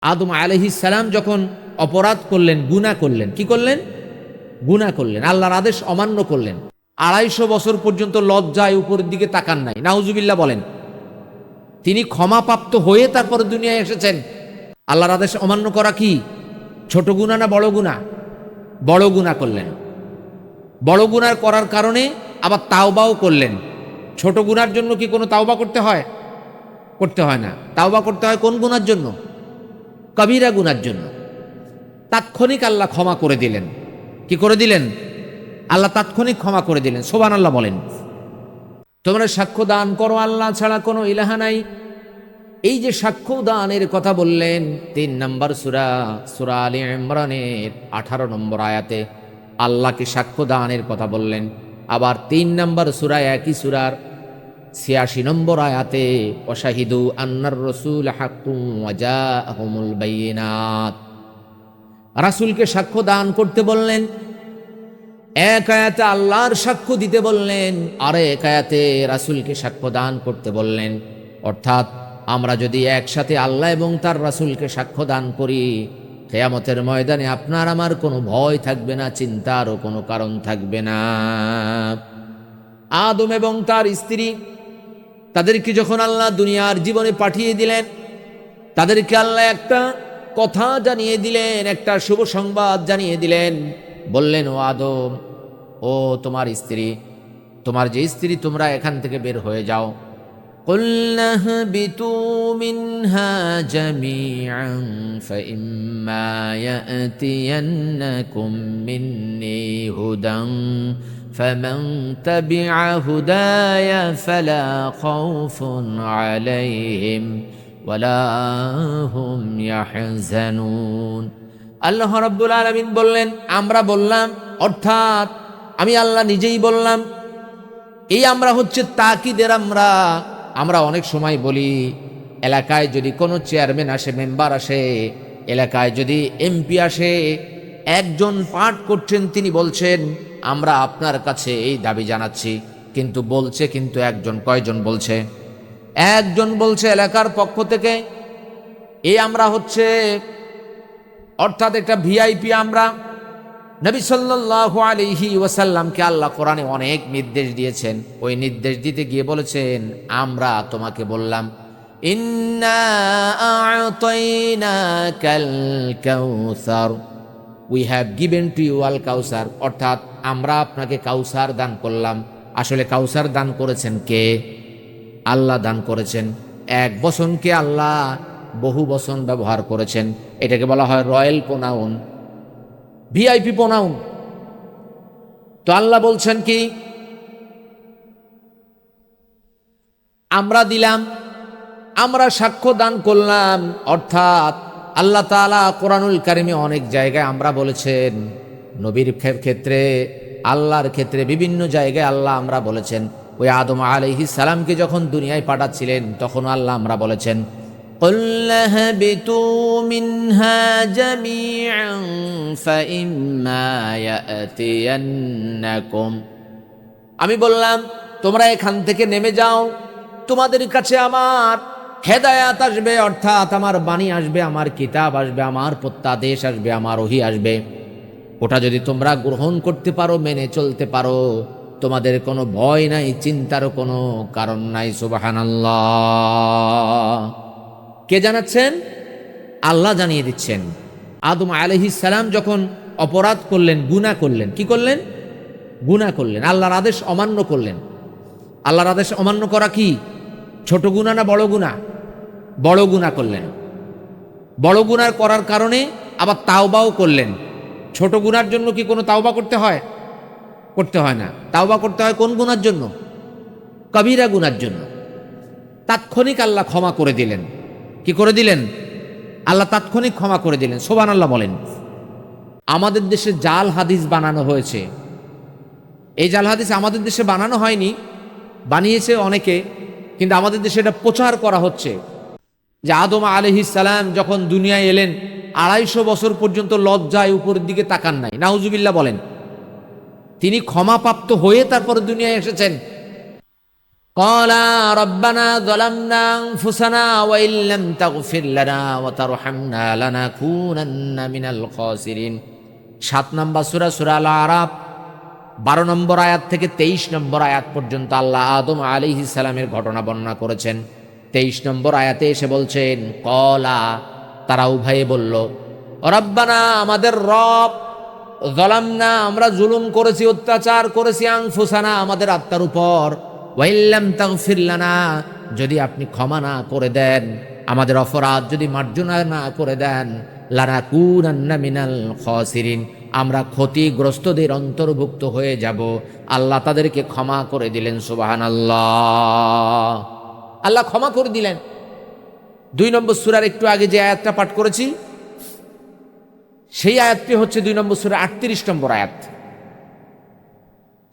আদম আলাইহিস সালাম যখন অপরাধ করলেন, গুনাহ করলেন, কি করলেন? গুনাহ করলেন, আল্লাহর আদেশ অমান্য করলেন। ২৫০ বছর পর্যন্ত লজ্জায় উপরের দিকে তাকান নাই, নাউজুবিল্লাহ বলেন। তিনি ক্ষমাপ্রাপ্ত হয়ে তারপরে দুনিয়ায় এসেছেন। আল্লাহর আদেশ অমান্য করা কি ছোট গুনাহ না বড় গুনাহ? বড় গুনাহ করলেন। বড় গুনাহ করার কারণে আবার তাওবাও করলেন। ছোট গুনার জন্য কি কোনো তাওবা করতে হয়? করতে হয় না। তাওবা করতে হয় কোন গুনার জন্য? কবিরা গুনার জন্য। তাৎক্ষণিক আল্লাহ ক্ষমা করে দিলেন। কি করে দিলেন? আল্লাহ তাৎক্ষণিক ক্ষমা করে দিলেন। সুবহানাল্লাহ বলেন। তোমরা সাক্ষ্য দান করো আল্লাহ ছাড়া কোনো ইলাহা নাই। এই যে সাক্ষ্য দানের কথা বললেন ৩ নম্বর সূরা সূরা আলে ইমরানের ১৮ নম্বর আয়াতে আল্লাহকে সাক্ষ্য দানের কথা বললেন। আবার ৩ নম্বর সূরায় একই সূরার ৮৬ নম্বর আয়াতে ওয়াশাহিদু আন্নার রাসূল হাক্কুম ওয়া জাআহুমুল বাইয়িনাত, রাসূলকে সাক্ষ্য দান করতে বললেন। এক আয়াতে আল্লাহর সাক্ষ্য দিতে বললেন, আর এক আয়াতে রাসূলকে সাক্ষ্য দান করতে বললেন। অর্থাৎ আমরা যদি একসাথে আল্লাহ এবং তার রাসূলকে সাক্ষ্য দান করি, কিয়ামতের ময়দানে আপনার আমার কোনো ভয় থাকবে না, চিন্তারও কোনো কারণ থাকবে না। আদম এবং তার স্ত্রী, তাদেরকে যখন আল্লাহ দুনিয়ার জীবনে পাঠিয়ে দিলেন, তাদেরকে আল্লাহ একটা কথা জানিয়ে দিলেন, একটা শুভ সংবাদ জানিয়ে দিলেন। বললেন, ও আদম, ও তোমার স্ত্রী, তোমার যে স্ত্রী, তোমরা এখান থেকে বের হয়ে যাও। قُلْنَا اهْبِطُوا مِنْهَا جَمِيعًا فَإِمَّا يَأْتِيَنَّكُم مِّنِّي هُدًى فَمَن تَبِعَ هُدَايَ فَلَا خَوْفٌ عَلَيْهِمْ وَلَا هُمْ يَحْزَنُونَ। আল্লাহ রাব্বুল আলামিন বললেন, আমরা বললাম, অর্থাৎ আমি আল্লাহ নিজেই বললাম। এই আমরা হচ্ছে তাকিদের আমরা অনেক সময় বলি, এলাকায় যদি কোনো চেয়ারম্যান আসে, মেম্বার আসে, এলাকায় যদি এমপি আসে, একজন পাঠ করছেন, তিনি বলছেন আমরা আপনার কাছে এই দাবি জানাচ্ছি, কিন্তু বলছে কিন্তু একজন। কয়জন বলছে? একজন বলছে এলাকার পক্ষ থেকে। এই আমরা হচ্ছে অর্থাৎ একটা ভিআইপি। আমরা নবী সাল্লাল্লাহু আলাইহি ওয়াসাল্লামকে আল্লাহ কোরআনে অনেক নির্দেশ দিয়েছেন। ওই নির্দেশ দিতে গিয়ে বলেছেন, আমরা তোমাকে বললাম, ইন্না আ'তাইনাকাল কাউসার, we have given to you আল কাউসার, অর্থাৎ আমরা আপনাকে কাউসার দান করলাম। আসলে কাউসার দান করেছেন কে? আল্লাহ দান করেছেন। এক বচনকে আল্লাহ বহু বচন ব্যবহার করেছেন। এটাকে বলা হয় রয়্যাল প্রোনাউন, ভিআইপি প্রোনাউন। তো আল্লাহ বলছেন কি, আমরা দিলাম, আমরা সাক্ষ্য দান করলাম। অর্থাৎ আল্লাহ তাআলা কোরআনুল কারিমে অনেক জায়গায় আমরা বলেছেন, নবীর ক্ষেত্রে, আল্লাহর ক্ষেত্রে বিভিন্ন জায়গায় আল্লাহ আমরা বলেছেন। ওই আদম আলাইহিস সালামকে যখন দুনিয়ায় পাঠাচ্ছিলেন, তখন আল্লাহ আমরা বলেছেন, قُلْنَا اهْبِطُوا مِنْهَا جَمِيعًا فَإِمَّا يَأْتِيَنَّكُمْ, আমি বললাম তোমরা এখান থেকে নেমে যাও, তোমাদের কাছে আমার হেদায়াত আসবে, অর্থাৎ আমার বাণী আসবে, আমার কিতাব আসবে, আমার প্রত্যাদেশ আসবে, আমার ওহী আসবে। ওটা যদি তোমরা গ্রহণ করতে পারো, মেনে চলতে পারো, তোমাদের কোনো ভয় নাই, চিন্তারও কোনো কারণ নাই। সুবহানাল্লাহ। কে জানাচ্ছেন? আল্লাহ জানিয়ে দিচ্ছেন। আদম আলাইহিস সালাম যখন অপরাধ করলেন, গুনাহ করলেন, কি করলেন? গুনাহ করলেন, আল্লাহর আদেশ অমান্য করলেন। আল্লাহর আদেশ অমান্য করা কি ছোট গুনাহ না বড় গুনাহ? বড় গুনাহ করলেন। বড় গুনাহ করার কারণে আবার তাওবাও করলেন। ছোট গুনার জন্য কি কোনো তাওবা করতে হয়? করতে হয় না। তাওবা করতে হয় কোন গুনার জন্য? কবিরা গুনার জন্য। তাৎক্ষণিক আল্লাহ ক্ষমা করে দিলেন। কি করে দিলেন? আল্লাহ তাৎক্ষণিক ক্ষমা করে দিলেন। সুবহানাল্লাহ বলেন। আমাদের দেশে জাল হাদিস বানানো হয়েছে। এই জাল হাদিস আমাদের দেশে বানানো হয়নি, বানিয়েছে অনেকে, কিন্তু আমাদের দেশে এটা প্রচার করা হচ্ছে যে আদম আলাইহিস সালাম যখন দুনিয়ায় এলেন, ২৫০ বছর পর্যন্ত লজ্জায় উপরের দিকে তাকান নাই, নাউজুবিল্লাহ বলেন। তিনি ক্ষমাপ্রাপ্ত হয়ে তারপরে দুনিয়ায় এসেছেন। ক্বালা রাব্বানা যালামনা আনফুসানা ওয়া ইল্লাম তাগফির লানা ওয়া তারহামনা লানাকুনান্না মিনাল খাসিরিন। 7 নম্বর সূরা, সূরা আল আরাফ 12 নম্বর আয়াত থেকে 23 নম্বর আয়াত পর্যন্ত আল্লাহ আদম আলাইহিস সালামের ঘটনা বর্ণনা করেছেন। 23 নম্বর আয়াতে এসে বলছেন, ক্বালা, তারা উভয়ে বলল, রব্বানা, আমাদের রব, যালামনা, আমরা জুলুম করেছি, অত্যাচার করেছি, আনফুসানা, আমাদের আত্মার উপর, ওয়া ইল্লাম তাগফির লানা, যদি আপনি ক্ষমা না করে দেন, আমাদের অপরাধ যদি মার্জনা না করে দেন, লানাকুনান্না মিনাল খাসিরিন, আমরা ক্ষতিগ্রস্তদের অন্তর্ভুক্ত হয়ে যাব। আল্লাহ তাদেরকে ক্ষমা করে দিলেন। সুবহানাল্লাহ, আল্লাহ ক্ষমা করে দিলেন। 2 নম্বর সূরার একটু আগে যে আয়াতটা পাঠ করেছি, সেই আয়াতটি হচ্ছে 2 নম্বর সূরা 38 নম্বর আয়াত।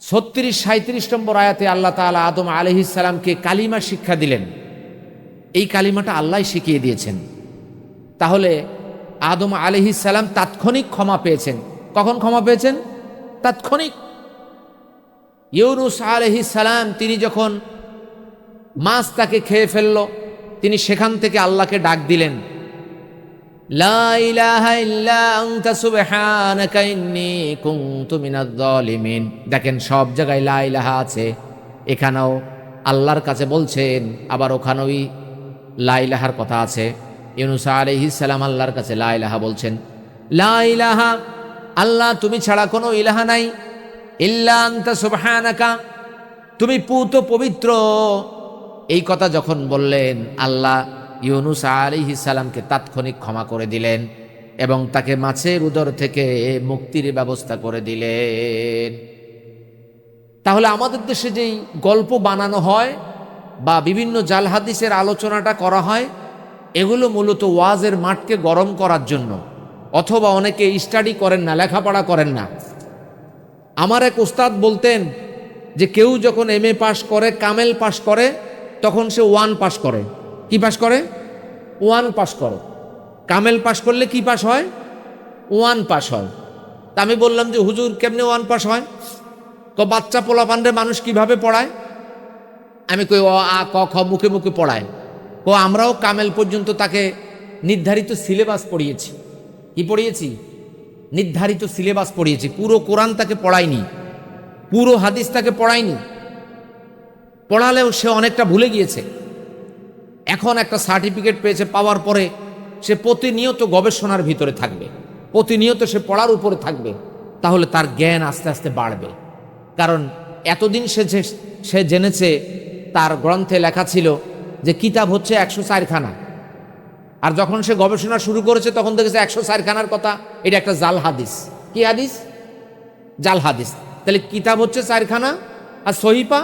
36-37 নম্বর আয়াতে আল্লাহ তাআলা আদম আলাইহিস সালামকে কালিমা শিক্ষা দিলেন। এই কালিমাটা আল্লাহ শিখিয়ে দিয়েছেন। তাহলে আদম আলাইহিস সালাম তাৎক্ষণিক ক্ষমা পেয়েছেন। কখন ক্ষমা পেয়েছেন? তাৎক্ষণিক। ইউনুস আলাইহিস সালাম, তিনি যখন মাছ তাকে খেয়ে ফেলল, তিনি সেখান থেকে আল্লাহকে ডাক দিলেন, লা ইলাহা ইল্লা আনতা সুবহানাকা ইন্নী কুনতু মিনাজ জালিমিন। দেখেন, সব জায়গায় লা ইলাহা আছে, এখানেও আল্লাহর কাছে বলছেন, আবার ওখানেই লা ইলাহার কথা আছে। ইউনুস আলাইহিস সালাম আল্লাহর কাছে লা ইলাহা বলছেন, লা ইলাহা, আল্লাহ তুমি ছাড়া কোনো ইলাহা নাই, ইল্লা আনতা সুবহানাকা, তুমি পুত পবিত্র। এই কথা যখন বললেন, আল্লাহ ইউনুস আলাইহিস সালামকে তাৎক্ষণিক ক্ষমা করে দিলেন এবং তাকে মাছের উদর থেকে মুক্তির ব্যবস্থা করে দিলেন। তাহলে আমাদের দেশে যেই গল্প বানানো হয় বা বিভিন্ন জাল হাদিসের আলোচনাটা করা হয়, এগুলো মূলত ওয়াজের মাঠকে গরম করার জন্য, অথবা অনেকে স্টাডি করেন না, লেখাপড়া করেন না। আমার এক ওস্তাদ বলতেন যে কেউ যখন MA পাস করে, কামেল পাস করে, তখন সে 1 পাস করে। কি পাস করে? 1 পাস করে। কামেল পাস করলে কি পাস হয়? 1 পাস হয়। তা আমি বললাম যে হুজুর, কেমনে 1 পাস হয়? তো বাচ্চা পোলাপানরে মানুষ কিভাবে পড়ায়? আমি কই, অ আ ক খ মুখে মুখে পড়ায়। আমরাও কামেল পর্যন্ত তাকে নির্ধারিত সিলেবাস পড়িয়েছি। কি পড়িয়েছি? নির্ধারিত সিলেবাস পড়িয়েছি। পুরো কোরআন তাকে পড়ায়নি, পুরো হাদিস তাকে পড়ায়নি। পড়ালেও সে অনেকটা ভুলে গিয়েছে। এখন একটা সার্টিফিকেট পেয়েছে, পাওয়ার পরে সে প্রতিনিয়ত গবেষণার ভিতরে থাকবে, প্রতিনিয়ত সে পড়ার উপরে থাকবে। তাহলে তার জ্ঞান আস্তে আস্তে বাড়বে। কারণ এতদিন সে জেনেছে, তার গ্রন্থে লেখা ছিল যে কিতাব হচ্ছে 104 খানা, আর যখন সে গবেষণা শুরু করেছে তখন দেখেছে 104 খানার কথা, এটা একটা জাল হাদিস। কি হাদিস? জাল হাদিস। তাহলে কিতাব হচ্ছে 4 খানা, আর সহিফা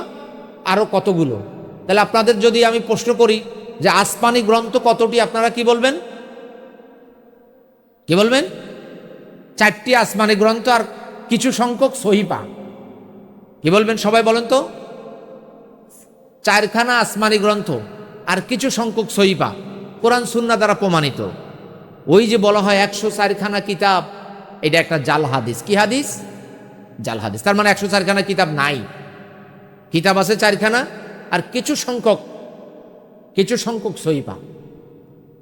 আরো কতগুলো। তাহলে আপনাদের যদি আমি প্রশ্ন করি যে আসমানি গ্রন্থ কতটি, আপনারা কি বলবেন? কি বলবেন? 4টি আসমানি গ্রন্থ আর কিছু সংখ্যক সহিফা। কি বলবেন সবাই বলেন তো? 4 খানা আসমানি গ্রন্থ আর কিছু সংখ্যক সহিফা, কোরআন সুন্নাহ দ্বারা প্রমাণিত। ওই যে বলা হয় 104 খানা কিতাব, এটা একটা জাল হাদিস। কি হাদিস? জাল হাদিস। তার মানে 104 খানা কিতাব নাই। কিতাব আছে 4 খানা আর কিছু সংখ্যক সহিফা।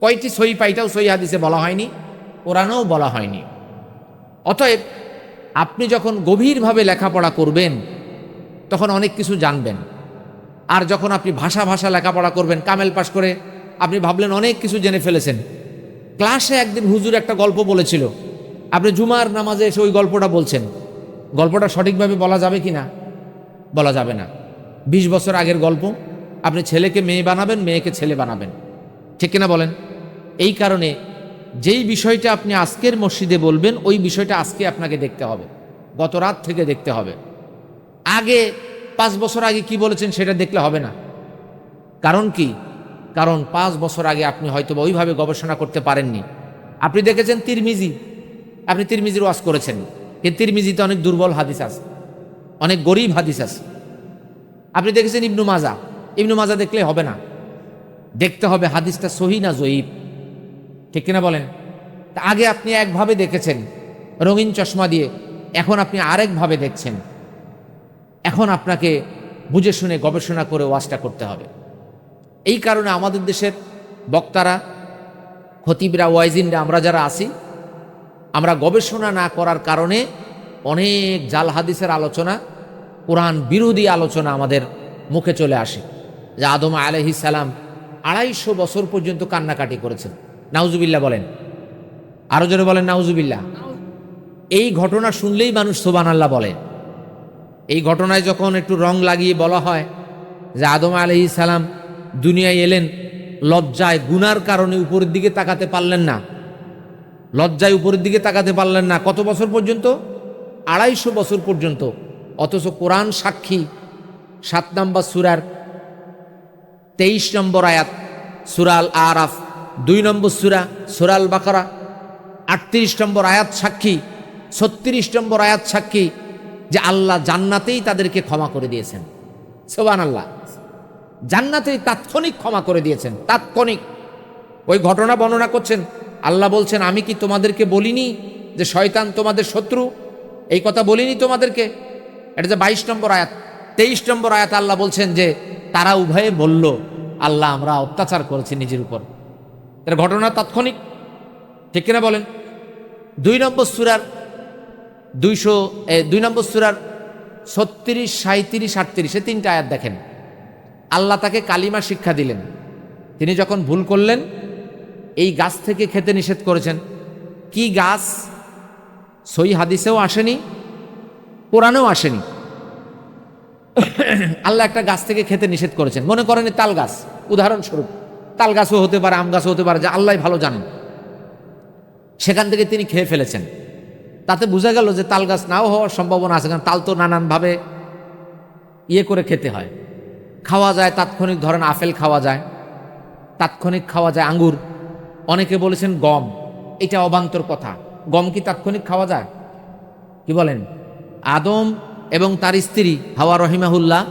কয়টি সহিফা এটাও সহিহ হাদিসে বলা হয়নি, কোরআনেও বলা হয়নি। অতএব আপনি যখন গভীরভাবে লেখাপড়া করবেন তখন অনেক কিছু জানবেন। আর যখন আপনি ভাষা লেখাপড়া করবেন, কামেল পাস করে আপনি ভাবলেন অনেক কিছু জেনে ফেলেছেন। ক্লাসে একদিন হুজুর একটা গল্প বলেছিল, আপনি জুমার নামাজে এসে ওই গল্পটা বলছেন। গল্পটা সঠিকভাবে বলা যাবে কি না? বলা যাবে না। 20 বছর আগের গল্প। আপনি ছেলেকে মেয়ে বানাবেন, মেয়েকে ছেলে বানাবেন, ঠিক কিনা বলেন? এই কারণে যেই বিষয়টা আপনি আজকের মসজিদে বলবেন, ওই বিষয়টা আজকে আপনাকে দেখতে হবে, গত রাত থেকে দেখতে হবে। আগে 5 বছর আগে কি বলেছেন সেটা দেখলে হবে না। কারণ কি? কারণ 5 বছর আগে আপনি হয়তো ওইভাবে গবেষণা করতে পারেননি। আপনি দেখেছেন তিরমিজি, আপনি তিরমিজির ওয়াজ করেছেন, কিন্তু তিরমিজিতে অনেক দুর্বল হাদিস আছে, অনেক গরিব হাদিস আছে। আপনি দেখেছেন ইবনু মাজা দেখলে হবে না, দেখতে হবে হাদিসটা সহিহ না জয়ীফ, ঠিক কিনা বলেন? তা আগে আপনি একভাবে দেখেছেন রঙিন চশমা দিয়ে, এখন আপনি আরেকভাবে দেখছেন। এখন আপনাকে বুঝে শুনে গবেষণা করে ওয়াজটা করতে হবে। এই কারণে আমাদের দেশের বক্তারা, খতিবরা, ওয়াইজিনরা, আমরা যারা আছি, আমরা গবেষণা না করার কারণে অনেক জাল হাদিসের আলোচনা, কোরআন বিরোধী আলোচনা আমাদের মুখে চলে আসে। যে আদম আলাইহিস সালাম 250 বছর পর্যন্ত কান্নাকাটি করেছেন। নাউজুবিল্লাহ বলেন, আরো জোরে বলেন নাউজুবিল্লাহ। এই ঘটনা শুনলেই মানুষ সুবহানাল্লাহ বলে। এই ঘটনায় যখন একটু রং লাগিয়ে বলা হয় যে আদম আলাইহিস সালাম দুনিয়ায় এলেন লজ্জায়, গুনার কারণে উপরের দিকে তাকাতে পারলেন না, লজ্জায় উপরের দিকে তাকাতে পারলেন না, কত বছর পর্যন্ত? 250 বছর পর্যন্ত। অথচ কোরআন সাক্ষী 7 নম্বর সূরার 23 নম্বর আয়াত সূরা আল আরাফ, 2 নম্বর সূরা আল বাকারা 38 নম্বর আয়াত সাক্ষী, 36 নম্বর আয়াত সাক্ষী যে আল্লাহ জান্নাতেই তাদেরকে ক্ষমা করে দিয়েছেন। সুবহানাল্লাহ, জান্নাতেই তাৎক্ষণিক ক্ষমা করে দিয়েছেন, তাৎক্ষণিক। ওই ঘটনা বর্ণনা করছেন, আল্লাহ বলছেন আমি কি তোমাদেরকে বলিনি যে শয়তান তোমাদের শত্রু? এই কথা বলিনি তোমাদেরকে? এটা যে 22 নম্বর আয়াত। 23 নম্বর আয়াত আল্লাহ বলছেন যে তারা উভয়ে বলল আল্লাহ আমরা অত্যাচার করেছি নিজের উপর। এর ঘটনা তাৎক্ষণিক, ঠিক কিনা বলেন? 2 নম্বর সূরার 2 নম্বর সূরার 36, 37, 38 এই 3টা আয়াত দেখেন। আল্লাহ তাকে কালিমা শিক্ষা দিলেন। তিনি যখন ভুল করলেন, এই গাছ থেকে খেতে নিষেধ করেছেন। কি গাছ? সহিহ হাদিসেও আসেনি, কোরআনেও আসেনি। আল্লাহ একটা গাছ থেকে খেতে নিষেধ করেছেন। মনে করেন তাল গাছ, উদাহরণস্বরূপ। তাল গাছও হতে পারে, আম গাছও হতে পারে, যে আল্লাহ ভালো জানেন। সেখান থেকে তিনি খেয়ে ফেলেছেন। তাতে বোঝা গেল যে তাল গাছ নাও হওয়ার সম্ভাবনা আছে, কারণ তাল তো নানানভাবে করে খেতে হয়, খাওয়া যায় তাৎক্ষণিক। ধরেন আপেল খাওয়া যায়, তাৎক্ষণিক খাওয়া যায় আঙ্গুর। অনেকে বলেছেন গম, এটা অবান্তর কথা। গম কি তাৎক্ষণিক খাওয়া যায়? কি বলেন? আদম এবং তার স্ত্রী হাওয়া রহিমাহুল্লাহ,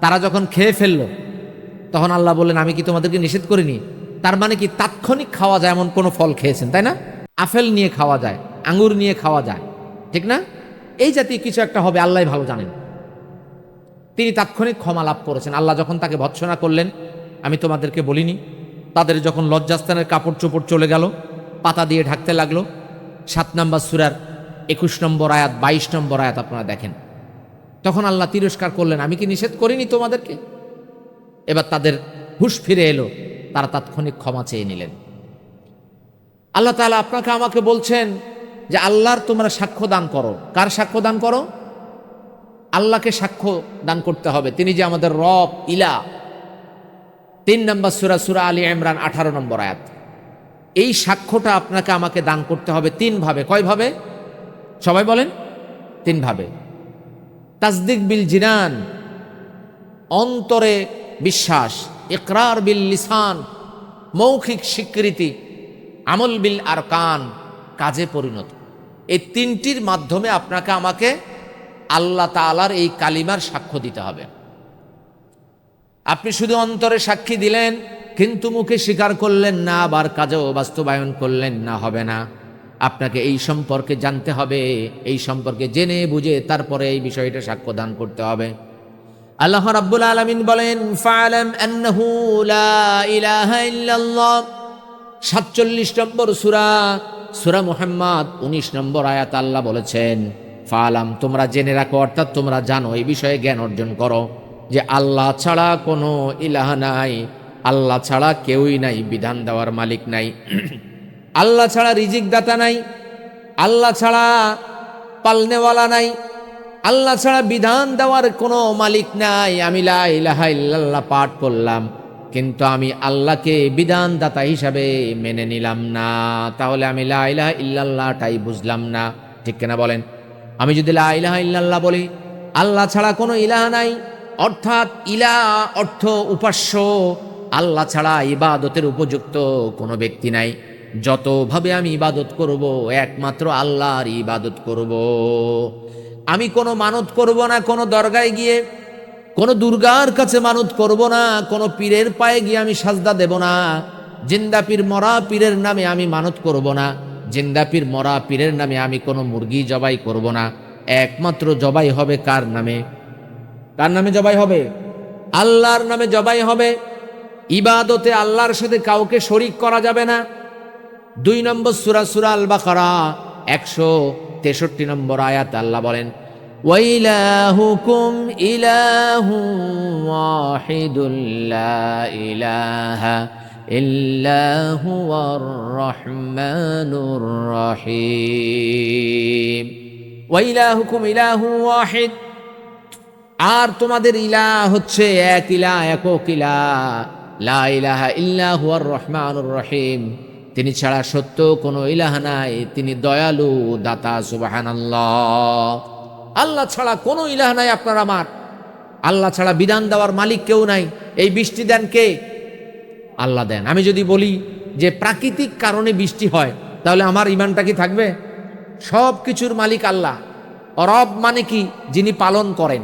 তারা যখন খেয়ে ফেলল, তখন আল্লাহ বললেন আমি কি তোমাদেরকে নিষেধ করিনি? তার মানে কি তাৎক্ষণিক খাওয়া যায় এমন কোনো ফল খেয়েছেন, তাই না? আপেল নিয়ে খাওয়া যায়, আঙ্গুর নিয়ে খাওয়া যায়, ঠিক না? এই জাতীয় কিছু একটা হবে, আল্লাহ ভালো জানেন। তিনি তাৎক্ষণিক ক্ষমা লাভ করেছেন। আল্লাহ যখন তাকে ভৎসনা করলেন আমি তোমাদেরকে বলিনি, তাদের যখন লজ্জাস্থানের কাপড় চোপড় চলে গেল, পাতা দিয়ে ঢাকতে লাগলো, 7 নম্বর সূরার 21 নম্বর আয়াত, 22 নম্বর আয়াত আপনারা দেখেন। তখন আল্লাহ তিরস্কার করলেন আমি কি নিষেধ করিনি তোমাদেরকে? এবার তাদের হুঁশ ফিরে এলো, তারা তাৎক্ষণিক ক্ষমা চেয়ে নিলেন। আল্লাহ তাআলা আপনাকে আমাকে বলছেন যে আল্লাহর তোমরা সাক্ষ্য দান করো। কার সাক্ষ্য দান করো? আল্লাহকে সাক্ষ্য দান করতে হবে, তিনি যে আমাদের রব, ইলাহ। 3 নম্বর সূরা আলী ইমরান 18 নম্বর আয়াত। এই সাক্ষ্যটা আপনাকে আমাকে দান করতে হবে 3 ভাবে। কয় ভাবে? সবাই বলেন। 3 ভাবে। তাসদিক বিল জিনান, অন্তরে বিশ্বাস, ইকরার বিল লিসান, মৌখিক স্বীকৃতি, আমল বিল আরকান, কাজে পরিণত। এই 3টির মাধ্যমে আপনাকে আমাকে আল্লাহ তাআলার এই কালিমার সাক্ষ্য দিতে হবে। আপনি শুধু অন্তরে সাক্ষী দিলেন কিন্তু মুখে স্বীকার করলেন না, আবার কাজেও বাস্তবায়ন করলেন না, হবে না। আপনাকে এই সম্পর্কে জানতে হবে, এই সম্পর্কে জেনে বুঝে তারপরে এই বিষয়টা সাক্ষ্য দান করতে হবে। আল্লাহ রাব্বুল আলামিন বলেন ফাআলাম আন্নাহু লা ইলাহা ইল্লাল্লাহ, 47 নম্বর সূরা মুহাম্মদ 19 নম্বর আয়াত আল্লাহ বলেছেন ফাআলাম, তোমরা জেনে রাখো, অর্থাৎ তোমরা জানো, এই বিষয়ে জ্ঞান অর্জন করো যে আল্লাহ ছাড়া কোনো ইলাহ নাই, আল্লাহ ছাড়া কেউই নাই, বিধান দেওয়ার মালিক নাই, আল্লাহ ছাড়া রিজিক দাতা নাই, আল্লাহ ছাড়া পালনেওয়ালা নাই, আল্লাহ ছাড়া বিধান দেওয়ার কোনো মালিক নাই। আমি লা ইলাহা ইল্লাল্লাহ পাঠ করলাম কিন্তু আমি আল্লাহকে বিধান দাতা হিসাবে মেনে নিলাম না, তাহলে আমি লা ইলাহা ইল্লাল্লাহটাই বুঝলাম না, ঠিক কিনা বলেন? আমি যদি লা ইলাহা ইল্লাল্লাহ বলি আল্লাহ ছাড়া কোনো ইলাহ নাই, অর্থাৎ ইলাহ অর্থ উপাস্য, আল্লাহ ছাড়া ইবাদতের উপযুক্ত কোনো ব্যক্তি নাই, যতভাবে আমি ইবাদত করব একমাত্র আল্লাহর ইবাদত করব। আমি কোনো মানত করব না, কোনো দরগায় গিয়ে কোনো দুর্গার কাছে মানত করব না, কোনো পীরের পায়ে গিয়ে আমি সাজদা দেব না, জিন্দা পীর মরা পীরের নামে আমি মানত করব না, জিন্দা পীর মরা পীরের নামে আমি কোনো মুরগি জবাই করব না। একমাত্র জবাই হবে কার নামে? কার নামে জবাই হবে? আল্লাহর নামে জবাই হবে। ইবাদতে আল্লাহর সাথে কাউকে শরীক করা যাবে না। 2 নম্বর সূরা, সূরা আল বাকারা 163 নম্বর আয়াত আল্লাহ বলেন, ওয়াইলাহুকুম ইলাহু ওয়াহিদুল লা ইলাহা ইল্লা হুয়ার রহমানুর রহিম। ওয়াইলাহুকুম ইলাহু ওয়াহিদ, আর তোমাদের ইলাহ হচ্ছে এক ইলাহ, একক ইলাহ, লা ইলাহা ইল্লা হুয়ার রহমানুর রহিম, তিনি ছাড়া সত্য কোনো ইলাহ নাই, তিনি দয়ালু দাতা। সুবহানাল্লাহ। আল্লাহ ছাড়া কোনো ইলাহ নাই আপনার আমার। আল্লাহ ছাড়া বিধান দেওয়ার মালিক কেউ নাই। এই বৃষ্টি দেন কে? আল্লাহ দেন। আমি যদি বলি যে প্রাকৃতিক কারণে বৃষ্টি হয়, তাহলে আমার ঈমানটা কি থাকবে? সব কিছুর মালিক আল্লাহ। রব মানে কি? যিনি পালন করেন।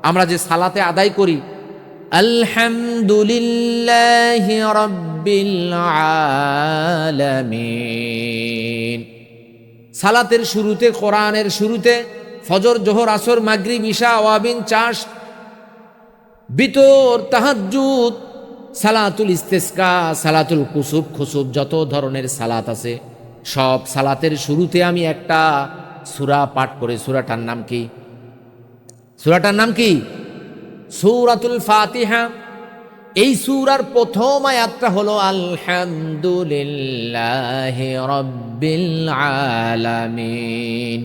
আমরা যে সালাতে আদায় করি, আলহামদুলিল্লাহি রাব্বিল আলামিন, সালাতের শুরুতে, কোরআনের শুরুতে, ফজর, জোহর, আসর, মাগরিব, ইশা, আওয়াবিন, চাষ, বিতর, তাহাজ্জুদ, সালাতুল ইস্তেসকা, সালাতুল কুসুফ, খুসুফ, যত ধরনের সালাত আছে, সব সালাতের শুরুতে আমি একটা সূরা পাঠ করে। সূরাটার নাম কি? সূরাটার নাম কি? সূরাতুল ফাতিহা। এই সূরার প্রথম আয়াতটা হলো আলহামদুলিল্লাহি রাব্বিল আলামিন।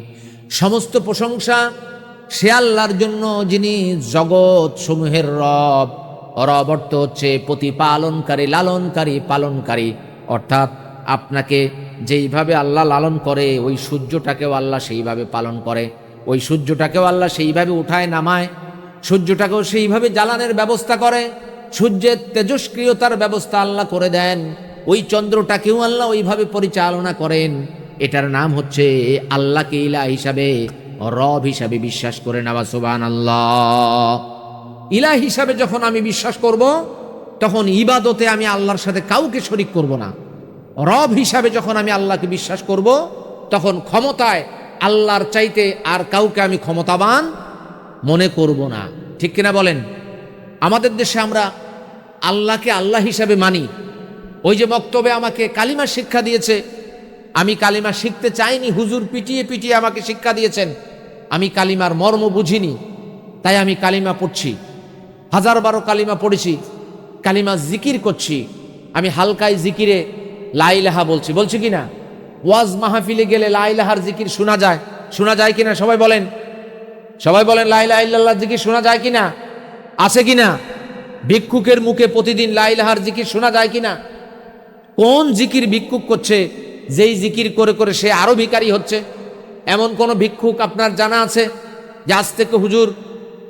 সমস্ত প্রশংসা সে আল্লাহর জন্য যিনি জগৎ সমূহের রব। রব অর্থ হচ্ছে প্রতিপালনকারী, লালনকারী, পালনকারী। অর্থাৎ আপনাকে যেইভাবে আল্লাহ লালন করে, ওই সূর্যটাকেও আল্লাহ সেইভাবে পালন করে, ওই সূর্যটাকেও আল্লাহ সেইভাবে উঠায় নামায়, সূর্যটাকেও সেইভাবে জ্বালানের ব্যবস্থা করে, সূর্যের তেজস্ক্রিয়তার ব্যবস্থা আল্লাহ করে দেন, ওই চন্দ্রটাকেও আল্লাহ ওইভাবে পরিচালনা করেন। এটার নাম হচ্ছে আল্লাহকে ইলাহ হিসাবে, রব হিসাবে বিশ্বাস করে নেওয়া। সুবহানাল্লাহ। ইলাহ হিসাবে যখন আমি বিশ্বাস করব, তখন ইবাদতে আমি আল্লাহর সাথে কাউকে শরীক করব না। রব হিসাবে যখন আমি আল্লাহকে বিশ্বাস করব, তখন ক্ষমতায় আল্লাহর চাইতে আর কাউকে আমি ক্ষমতাবান মনে করব না। ঠিক কিনা বলেন? আমাদের দেশে আমরা আল্লাহকে আল্লাহ হিসাবে মানি। ওই যে বক্তব্যে আমাকে কালিমা শিক্ষা দিয়েছে, আমি কালিমা শিখতে চাইনি, হুজুর পিটিয়ে পিটিয়ে আমাকে শিক্ষা দিয়েছেন। আমি কালিমার মর্ম বুঝিনি, তাই আমি কালিমা পড়ছি, 1000 কালিমা পড়েছি, কালিমা জিকির করছি। আমি হালকায় জিকিরে লা ইলাহা বলছি, বলছি কিনা? ওয়াজ মাহফিলে গেলে লা ইলাহার জিকির শোনা যায়, শোনা যায় কিনা? সবাই বলেন, সবাই বলেন, লা ইলাহা ইল্লাল্লাহ জিকির শোনা যায় কিনা? আছে কিনা? ভিক্ষুকের মুখে প্রতিদিন লা ইলাহার জিকির শোনা যায় কিনা? কোন জিকির ভিক্ষুক করছে, যেই জিকির করে করে সে আরো ভিখারি হচ্ছে? এমন কোন ভিক্ষুক আপনার জানা আছে যে আজ থেকে হুজুর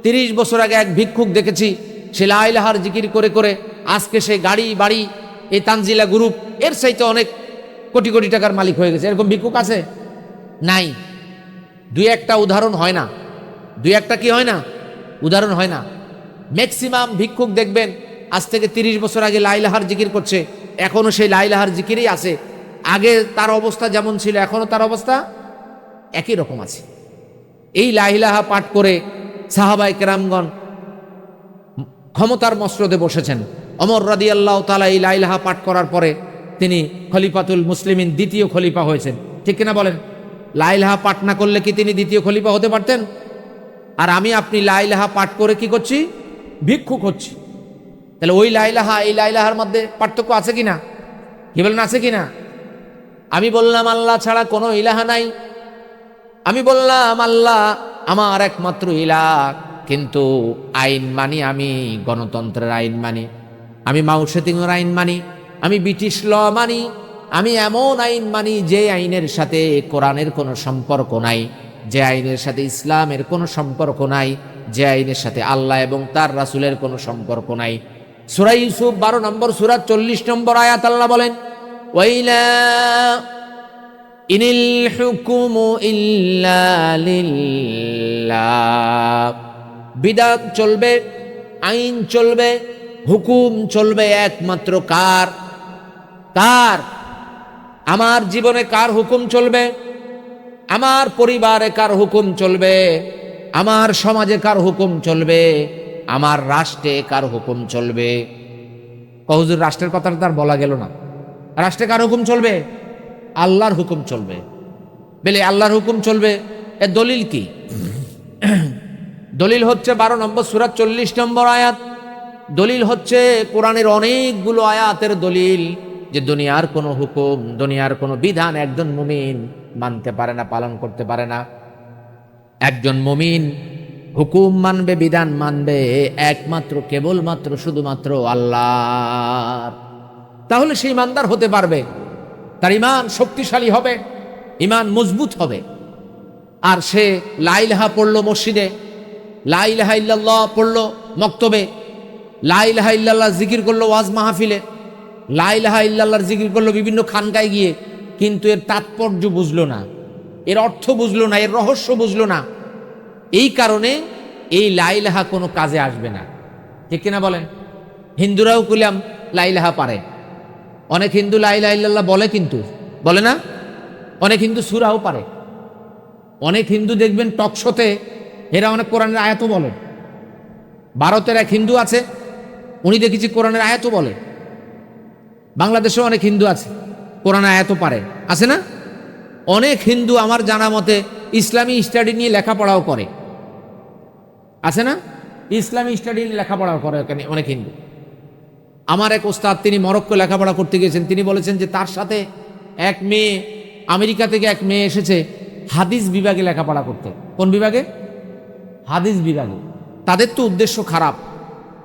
30 বছর আগে এক ভিক্ষুক দেখেছি, সে লা ইলাহার জিকির করে করে আজকে সে গাড়ি বাড়ি, এই তানজিলা গ্রুপ এর চাইতে অনেক কোটি কোটি টাকার মালিক হয়ে গেছে? এরকম ভিক্ষুক আছে? নাই। 2-1টা উদাহরণ হয় না, 2-1টা কি হয় না? উদাহরণ হয় না। ম্যাক্সিমাম ভিক্ষুক দেখবেন আজ থেকে 30 বছর আগে লা ইলাহার জিকির করছে, এখনো সেই লা ইলাহার জিকিরই আছে। আগে তার অবস্থা যেমন ছিল, এখনো তার অবস্থা একই রকম আছে। এই লা ইলাহা পাঠ করে সাহাবায়ে কেরামগণ ক্ষমতার মসনদে বসেছেন। ওমর রাদিয়াল্লাহু তাআলা এই লা ইলাহা পাঠ করার পরে তিনি খলিফাতুল মুসলিমিন, দ্বিতীয় খলিফা হয়েছেন। ঠিক কিনা বলেন? লা ইলাহা পাঠ না করলে কি তিনি দ্বিতীয় খলিফা হতে পারতেন? আর আমি আপনি লা ইলাহা পাঠ করে কি করছি? ভিক্ষুক হচ্ছি। তাহলে ওই লা ইলাহা এই লা ইলাহার মধ্যে পার্থক্য আছে কিনা? কি বলেন, আছে কিনা? আমি বললাম আল্লাহ ছাড়া কোনো ইলাহা নাই, আমি বললাম আল্লাহ আমার একমাত্র ইলাহ, কিন্তু আইন মানি আমি গণতন্ত্রের আইন মানি, আমি মাও সেতুংয়ের আইন মানি, আমি ব্রিটিশ ল মানি, আমি এমন আইন মানি যে আইনের সাথে কোরআনের কোনো সম্পর্ক নাই, যে আইনের সাথে ইসলামের কোনো সম্পর্ক নাই, যে আইনের সাথে আল্লাহ এবং তার রাসূলের কোনো সম্পর্ক নাই। সূরা ইউসুফ 12 নম্বর সূরা 40 নম্বর আয়াত আল্লাহ বলেন, ওয়াইলা ইনিল হুকুমু ইল্লা লিল্লাহ, বিধান চলবে, আইন চলবে, হুকুম চলবে একমাত্র কার? কার? আমার জীবনে কার হুকুম চলবে? আমার পরিবারে কার হুকুম চলবে? আমার সমাজে কার হুকুম চলবে? আমার রাষ্ট্রে কার হুকুম চলবে। হুজুর রাষ্ট্রের কথাটা তার বলা গেল না। রাষ্ট্রে কার হুকুম চলবে? আল্লাহর হুকুম চলবে। বলে আল্লাহর হুকুম চলবে, এর দলিল কি? দলিল হচ্ছে 12 নম্বর সূরা 40 নম্বর আয়াত। দলিল হচ্ছে কোরআনের অনেকগুলো আয়াতের দলিল যে দুনিয়ার কোনো হুকুম, দুনিয়ার কোনো বিধান একজন মুমিন মানতে পারে না, পালন করতে পারে না। একজন মুমিন হুকুম মানবে, বিধান মানবে একমাত্র কেবলমাত্র শুধুমাত্র আল্লাহর। তাহলে সেই ইমানদার হতে পারবে, তার ইমান শক্তিশালী হবে, ইমান মজবুত হবে। আর সে লা ইলাহা পড়লো মসজিদে, লা ইলাহা ইল্লাল্লাহ পড়লো মক্তবে, লা ইলাহা ইল্লাল্লাহ জিকির করলো ওয়াজ মাহফিলে, লা ইলাহা ইল্লাল্লাহর জিকির করলো বিভিন্ন খানকায় গিয়ে, কিন্তু এর তাৎপর্য বুঝলো না, এর অর্থ বুঝলো না, এর রহস্য বুঝলো না। এই কারণে এই লা ইলাহা কোনো কাজে আসবে না। ঠিক কিনা বলেন? হিন্দুরাও কইলাম লা ইলাহা পারে, অনেক হিন্দু লা ইলাহা ইল্লাল্লাহ বলে, কিন্তু বলে না। অনেক হিন্দু সূরাও পারে, অনেক হিন্দু দেখবেন টকশোতে এরা অনেক কোরআনের আয়াতও বলে। ভারতের এক হিন্দু আছে, উনি দেখেছি কোরআনের আয়াতও বলে। বাংলাদেশেও অনেক হিন্দু আছে, কোরআনের আয়াতও পারে, আছে না? অনেক হিন্দু আমার জানা মতে ইসলামী স্টাডি নিয়ে লেখাপড়াও করে, আছে না? ইসলামী স্টাডি নিয়ে লেখাপড়াও করে এখানে অনেক হিন্দু। আমার এক ওস্তাদ, তিনি মরক্কো লেখাপড়া করতে গিয়েছেন, তিনি বলেছেন যে তার সাথে এক মেয়ে, আমেরিকা থেকে এক মেয়ে এসেছে হাদিস বিভাগে লেখাপড়া করতে। কোন বিভাগে? হাদিস বিভাগে। তাদের তো উদ্দেশ্য খারাপ,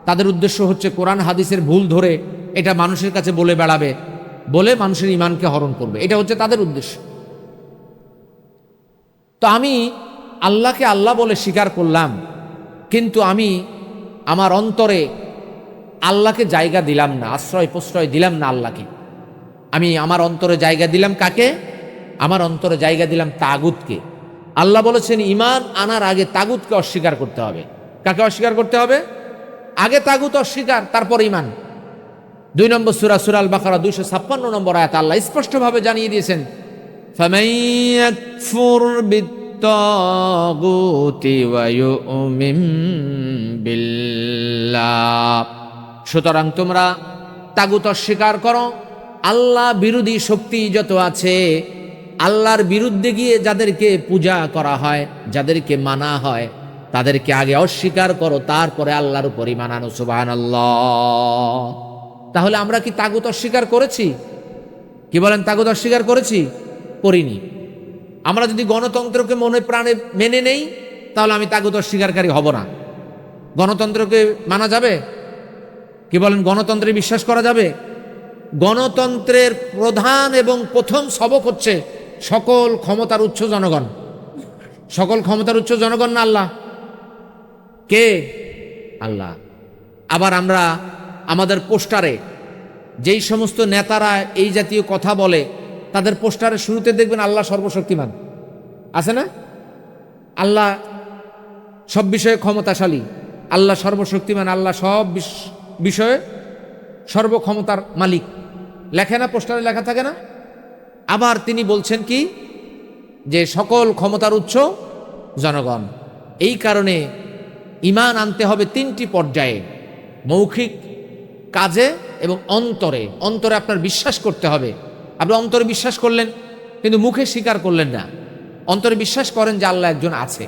তাদের উদ্দেশ্য হচ্ছে কোরআন হাদিসের ভুল ধরে এটা মানুষের কাছে বলে বেড়াবে, বলে মানুষের ইমানকে হরণ করবে, এটা হচ্ছে তাদের উদ্দেশ্য। তো আমি আল্লাহকে আল্লাহ বলে স্বীকার করলাম, কিন্তু আমি আমার অন্তরে আল্লাহকে জায়গা দিলাম না, আশ্রয় প্রশ্রয় দিলাম না আল্লাহকে। আমি আমার অন্তরে জায়গা দিলাম কাকে? আমার অন্তরে জায়গা দিলাম তাগুতকে। আল্লাহ বলেছেন ঈমান আনার আগে তাগুতকে অস্বীকার করতে হবে। কাকে অস্বীকার করতে হবে? আগে তাগুত অস্বীকার, তারপর ঈমান। 2 নম্বর সূরা, সূরা আল বাকারা 256 নম্বর আয়াত আল্লাহ স্পষ্টভাবে জানিয়ে দিয়েছেন, ফামান ইয়াকফুর বিত্তাগুতি ওয়া ইউমিন বিল্লাহ। সুতরাং তোমরা তাগুত অস্বীকার করো, আল্লাহ বিরোধী শক্তি যত আছে, আল্লাহর বিরুদ্ধে গিয়ে যাদেরকে পূজা করা হয়, যাদেরকে মানা হয়, তাদেরকে আগে অস্বীকার করো, তারপরে আল্লাহর উপর ঈমান আনো। সুবহানাল্লাহ। তাহলে আমরা কি তাগুত অস্বীকার করেছি? কি বলেন? তাগুত অস্বীকার করেছি? করিনি। আমরা যদি গণতন্ত্রকে মনে প্রাণে মেনে নেই, তাহলে আমি তাগুত অস্বীকারী হব না। গণতন্ত্রকে মানা যাবে? কি বলেন? গণতন্ত্রে বিশ্বাস করা যাবে? গণতন্ত্রের প্রধান এবং প্রথম সবক হচ্ছে সকল ক্ষমতার উৎস জনগণ। সকল ক্ষমতার উৎস জনগণ না আল্লাহ? কে? আল্লাহ। আবার আমরা আমাদের পোস্টারে যেই সমস্ত নেতারা এই জাতীয় কথা বলে, তাদের পোস্টারের শুরুতে দেখবেন আল্লাহ সর্বশক্তিমান, আছে না? আল্লাহ সব বিষয়ে ক্ষমতাশালী, আল্লাহ সর্বশক্তিমান, আল্লাহ সব বিষয়ে সর্বক্ষমতার মালিক, লেখে না? পোস্টারে লেখা থাকে না? আবার তিনি বলছেন কি, যে সকল ক্ষমতার উৎস জনগণ। এই কারণে ঈমান আনতে হবে 3টি পর্যায়ে, মৌখিক, কাজে এবং অন্তরে। অন্তরে আপনার বিশ্বাস করতে হবে। আপনি অন্তরে বিশ্বাস করলেন কিন্তু মুখে স্বীকার করলেন না। অন্তরে বিশ্বাস করেন যে আল্লাহ একজন আছে,